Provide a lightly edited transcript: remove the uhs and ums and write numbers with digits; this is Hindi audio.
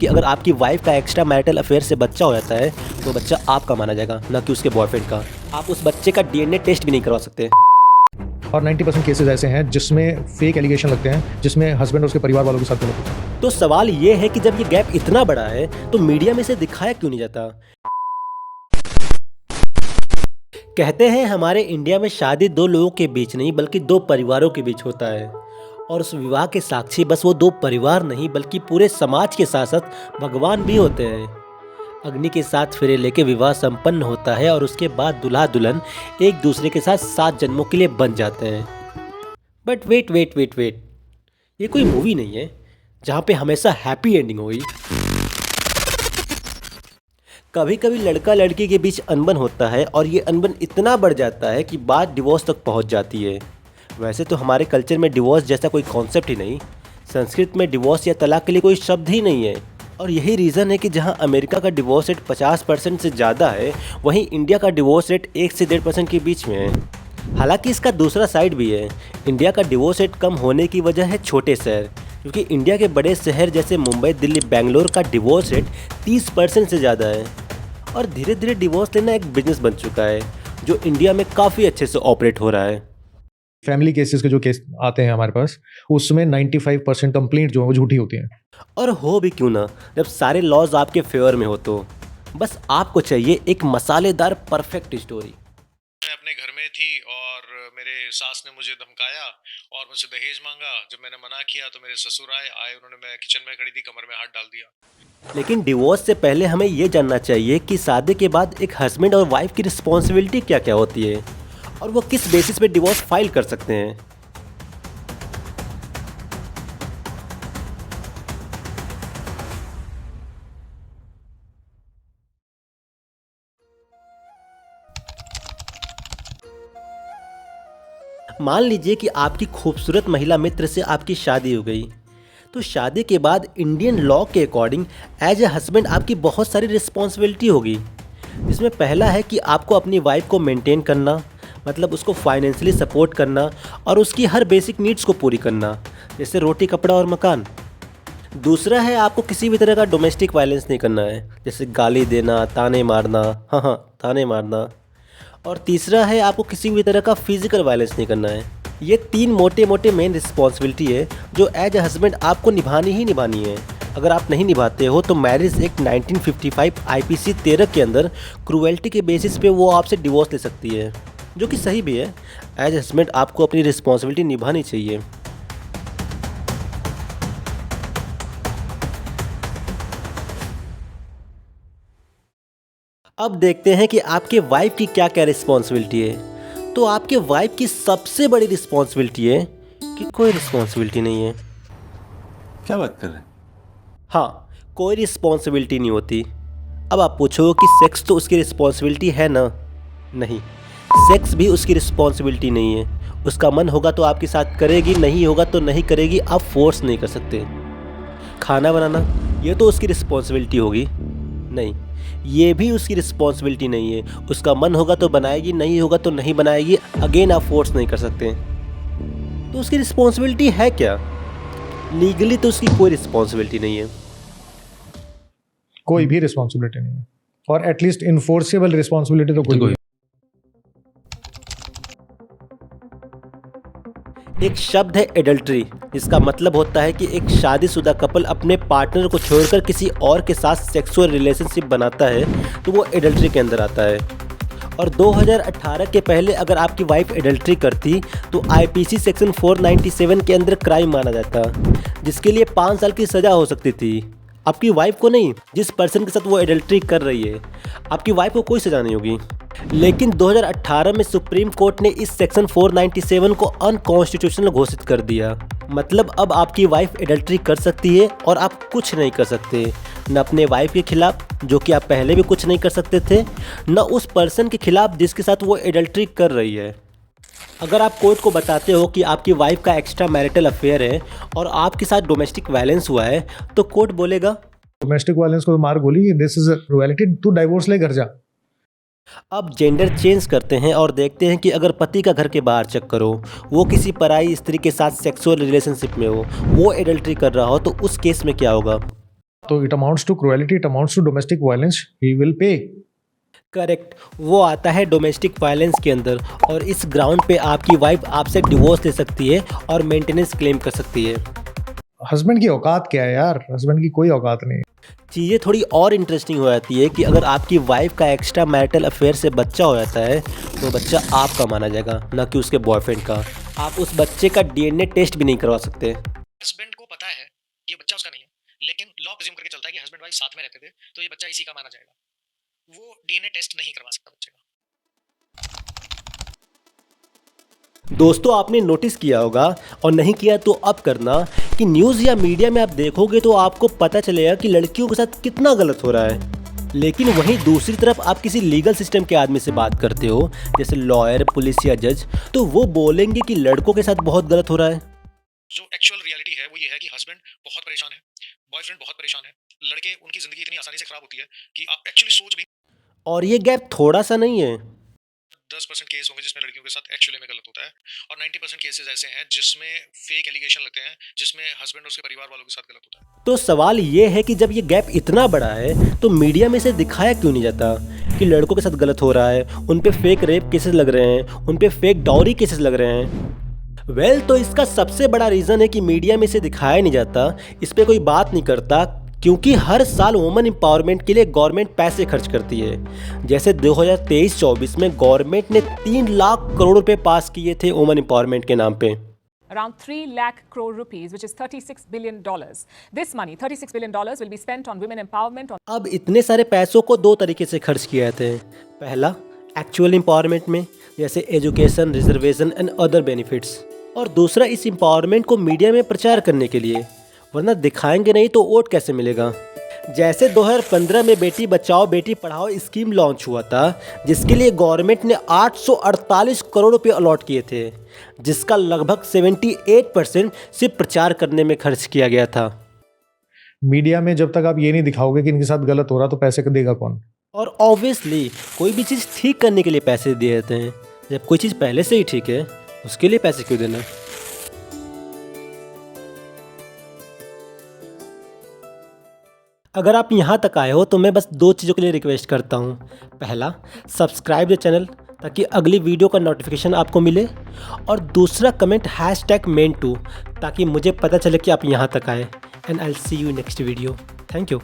कि अगर आपकी वाइफ का एक्स्ट्रा मैरिटल अफेयर से बच्चा हो जाता है तो बच्चा आपका माना जाएगा, ना कि उसके बॉयफ्रेंड का। आप उस बच्चे का डीएनए टेस्ट भी नहीं करवा सकते। और 90% केसेस ऐसे हैं जिसमें फेक एलिगेशन लगते हैं, जिसमें हस्बैंड और उसके परिवार वालों के साथ गलत होता है। तो सवाल ये है कि जब ये गैप इतना बड़ा है तो मीडिया में इसे दिखाया क्यों नहीं जाता। कहते हैं हमारे इंडिया में शादी दो लोगों के बीच नहीं बल्कि दो परिवारों के बीच होता है, और उस विवाह के साक्षी बस वो दो परिवार नहीं बल्कि पूरे समाज के साथ साथ भगवान भी होते हैं। अग्नि के साथ फेरे लेके विवाह संपन्न होता है और उसके बाद दूल्हा दुल्हन एक दूसरे के साथ 7 जन्मों के लिए बन जाते हैं। But wait wait wait wait, ये कोई मूवी नहीं है जहाँ पे हमेशा हैप्पी एंडिंग होगी। कभी कभी लड़का लड़की के बीच अनबन होता है और ये अनबन इतना बढ़ जाता है कि बात डिवोर्स तक पहुंच जाती है। वैसे तो हमारे कल्चर में डिवोर्स जैसा कोई कॉन्सेप्ट ही नहीं, संस्कृत में डिवोर्स या तलाक के लिए कोई शब्द ही नहीं है। और यही रीज़न है कि जहां अमेरिका का डिवोर्स रेट 50% से ज़्यादा है, वहीं इंडिया का डिवोर्स रेट 1 से 1.5% के बीच में है। हालांकि इसका दूसरा साइड भी है। इंडिया का डिवोर्स रेट कम होने की वजह है छोटे शहर, क्योंकि इंडिया के बड़े शहर जैसे मुंबई, दिल्ली, बेंगलोर का डिवोर्स रेट 30% से ज़्यादा है। और धीरे धीरे डिवोर्स लेना एक बिजनेस बन चुका है जो इंडिया में काफ़ी अच्छे से ऑपरेट हो रहा है। फैमिली केसेस के जो केस आते हैं हमारे पास, उसमें 95% कंप्लेंट जो है वो झूठी होती हैं। और हो भी क्यों ना, जब सारे लॉज आपके फेवर में हो तो बस आपको चाहिए एक मसालेदार परफेक्ट स्टोरी। मैं अपने घर में थी और मेरे सास ने मुझे धमकाया और मुझसे दहेज मांगा। जब मैंने मना किया तो मेरे ससुर आए उन्होंने, मैं किचन में खड़ी थी, कमर में हाथ डाल दिया। लेकिन डिवोर्स से पहले हमें ये जानना चाहिए कि शादी के बाद एक हस्बैंड और वाइफ की रिस्पॉन्सिबिलिटी क्या क्या होती है और वो किस बेसिस पे डिवोर्स फाइल कर सकते हैं। मान लीजिए कि आपकी खूबसूरत महिला मित्र से आपकी शादी हो गई, तो शादी के बाद इंडियन लॉ के अकॉर्डिंग एज ए हस्बैंड आपकी बहुत सारी रिस्पॉन्सिबिलिटी होगी, जिसमें पहला है कि आपको अपनी वाइफ को मेंटेन करना, मतलब उसको फाइनेंशियली सपोर्ट करना और उसकी हर बेसिक नीड्स को पूरी करना, जैसे रोटी, कपड़ा और मकान। दूसरा है आपको किसी भी तरह का डोमेस्टिक वायलेंस नहीं करना है, जैसे गाली देना, ताने मारना, हाँ ताने मारना। और तीसरा है आपको किसी भी तरह का फिजिकल वायलेंस नहीं करना है। ये 3 मोटे मोटे मेन रिस्पॉन्सिबिलिटी है जो एज ए हस्बैंड आपको निभानी ही निभानी है। अगर आप नहीं निभाते हो तो मैरिज एक्ट 1955 आईपीसी 13 के अंदर क्रूएल्टी के बेसिस पे वो आपसे डिवोर्स ले सकती है, जो कि सही भी है। एज ए हस्बैंड आपको अपनी रिस्पॉन्सिबिलिटी निभानी चाहिए। अब देखते हैं कि आपके वाइफ की क्या क्या रिस्पॉन्सिबिलिटी है। तो आपके वाइफ की सबसे बड़ी रिस्पॉन्सिबिलिटी है कि कोई रिस्पॉन्सिबिलिटी नहीं है। क्या बात कर रहे हैं? हाँ, कोई रिस्पॉन्सिबिलिटी नहीं होती। अब आप पूछो कि सेक्स तो उसकी रिस्पॉन्सिबिलिटी है ना? नहीं, सेक्स भी उसकी रिस्पॉन्सिबिलिटी नहीं है। उसका मन होगा तो आपके साथ करेगी, नहीं होगा तो नहीं करेगी, आप फोर्स नहीं कर सकते। खाना बनाना ये तो उसकी रिस्पॉन्सिबिलिटी होगी? नहीं, ये भी उसकी रिस्पॉन्सिबिलिटी नहीं है। उसका मन होगा तो बनाएगी, नहीं होगा तो नहीं बनाएगी, अगेन आप फोर्स नहीं कर सकते। तो उसकी रिस्पॉन्सिबिलिटी है क्या? लीगली तो उसकी कोई रिस्पॉन्सिबिलिटी नहीं है। कोई भी रिस्पॉन्सिबिलिटी नहीं है, और एटलीस्ट इन्फोर्सेबल रिस्पॉन्सिबिलिटी तो कोई नहीं है। एक शब्द है एडल्ट्री, जिसका मतलब होता है कि एक शादीशुदा कपल अपने पार्टनर को छोड़कर किसी और के साथ सेक्सुअल रिलेशनशिप बनाता है तो वो एडल्ट्री के अंदर आता है। और 2018 के पहले अगर आपकी वाइफ एडल्ट्री करती तो आईपीसी सेक्शन 497 के अंदर क्राइम माना जाता, जिसके लिए 5 साल की सज़ा हो सकती थी। आपकी वाइफ को नहीं, जिस पर्सन के साथ वो एडल्ट्री कर रही है, आपकी वाइफ को कोई सज़ा नहीं होगी। लेकिन 2018 में सुप्रीम कोर्ट ने इस सेक्शन 497 को अनकॉन्स्टिट्यूशनल घोषित कर दिया। मतलब अब आपकी वाइफ एडल्ट्री कर सकती है और आप कुछ नहीं कर सकते, न अपने वाइफ के खिलाफ, जो कि आप पहले भी कुछ नहीं कर सकते थे, न उस पर्सन के खिलाफ जिसके साथ वो एडल्ट्री कर रही है। अगर आप कोर्ट को बताते हो कि आपकी वाइफ का एक्स्ट्रा मैरिटल अफेयर है और आपके साथ डोमेस्टिक वायलेंस हुआ है, तो कोर्ट बोलेगा डोमेस्टिक वायलेंस को तो मार गोली, दिस इज रियलिटी, तू डाइवोर्स ले घर जा। अब जेंडर चेंज करते हैं और देखते हैं कि अगर पति का घर के बाहर चक्कर हो, वो किसी पराई स्त्री के साथ सेक्सुअल रिलेशनशिप में हो, वो एडल्ट्री कर रहा हो, तो उस केस में क्या होगा। तो it amounts to cruelty, it amounts to domestic violence, he will pay. Correct, वो आता है डोमेस्टिक वायलेंस के अंदर, और इस ग्राउंड पे आपकी वाइफ आपसे डिवोर्स ले सकती है और मेंटेनेंस क्लेम कर सकती है। हस्बैंड की औकात क्या है यार, हस्बैंड की कोई औकात नहीं। चीज़ें थोड़ी और इंटरेस्टिंग हो जाती है कि अगर आपकी वाइफ का एक्स्ट्रा मैरिटल अफेयर से बच्चा हो जाता है तो बच्चा आपका माना जाएगा, ना कि उसके बॉयफ्रेंड का। आप उस बच्चे का डीएनए टेस्ट भी नहीं करवा सकते। हस्बैंड को पता है ये बच्चा उसका नहीं है, लेकिन लॉ प्रिज्यूम करके चलता है कि हस्बैंड वाइफ साथ में रहते थे तो ये बच्चा इसी का माना जाएगा। वो डीएनए टेस्ट नहीं करवा सकता बच्चे का। दोस्तों, आपने नोटिस किया होगा, और नहीं किया तो अब करना, कि न्यूज़ या मीडिया में आप देखोगे तो आपको पता चलेगा कि लड़कियों के साथ कितना गलत हो रहा है। लेकिन वहीं दूसरी तरफ आप किसी लीगल सिस्टम के आदमी से बात करते हो, जैसे लॉयर, पुलिस या जज, तो वो बोलेंगे कि लड़कों के साथ बहुत गलत हो रहा है। जो एक्चुअल रियलिटी है वो ये है कि हस्बैंड बहुत परेशान है, बॉयफ्रेंड बहुत परेशान है, लड़के उनकी जिंदगी इतनी आसानी से खराब होती है कि आप एक्चुअली सोच भी। और ये गैप थोड़ा सा नहीं है। 10% केस होंगे जिसमें लड़कियों के साथ एक्चुअली में गलत होता है, और 90% केसेस ऐसे हैं जिसमें फेक एलिगेशन लगते हैं, जिसमें हस्बैंड और उसके परिवार वालों के साथ गलत होता है। तो सवाल ये है कि जब ये गैप इतना बड़ा है तो मीडिया में इसे दिखाया क्यों नहीं जाता कि लड़कों के साथ गलत हो रहा है, उन पे फेक रेप केसेस लग रहे हैं, उन पे फेक डाउरी केसेस लग रहे हैं। तो इसका सबसे बड़ा रीज़न है कि मीडिया में इसे दिखाया नहीं जाता, इस पे कोई बात नहीं करता, क्योंकि हर साल वुमेन एम्पावरमेंट के लिए गवर्नमेंट पैसे खर्च करती है। जैसे 2023-24 में गवर्नमेंट ने 3 लाख करोड़ रुपए पास किए थे वुमेन एम्पावरमेंट के नाम पे। Around 3 lakh crore rupees, which is $36 billion. This money, $36 billion, will be spent on women empowerment. अब इतने सारे पैसों को 2 तरीके से खर्च किए जाते हैं। पहला, एक्चुअल एम्पावरमेंट में, जैसे education, reservation and other benefits, और दूसरा इस एम्पावरमेंट को मीडिया में प्रचार करने के लिए, वरना दिखाएंगे नहीं तो वोट कैसे मिलेगा। जैसे 2015 में बेटी बचाओ बेटी पढ़ाओ स्कीम लॉन्च हुआ था, जिसके लिए गवर्नमेंट ने 848 करोड़ रुपए अलॉट किए थे, जिसका लगभग 78% सिर्फ प्रचार करने में खर्च किया गया था। मीडिया में जब तक आप ये नहीं दिखाओगे कि इनके साथ गलत हो रहा तो पैसे देगा कौन? और ऑब्वियसली कोई भी चीज़ ठीक करने के लिए पैसे दिए जाते हैं। जब कोई चीज़ पहले से ही ठीक है, उसके लिए पैसे क्यों देना? अगर आप यहाँ तक आए हो तो मैं बस 2 चीज़ों के लिए रिक्वेस्ट करता हूँ। पहला, सब्सक्राइब द चैनल ताकि अगली वीडियो का नोटिफिकेशन आपको मिले, और दूसरा, कमेंट #main2 ताकि मुझे पता चले कि आप यहाँ तक आए। And I will see you next video. Thank you.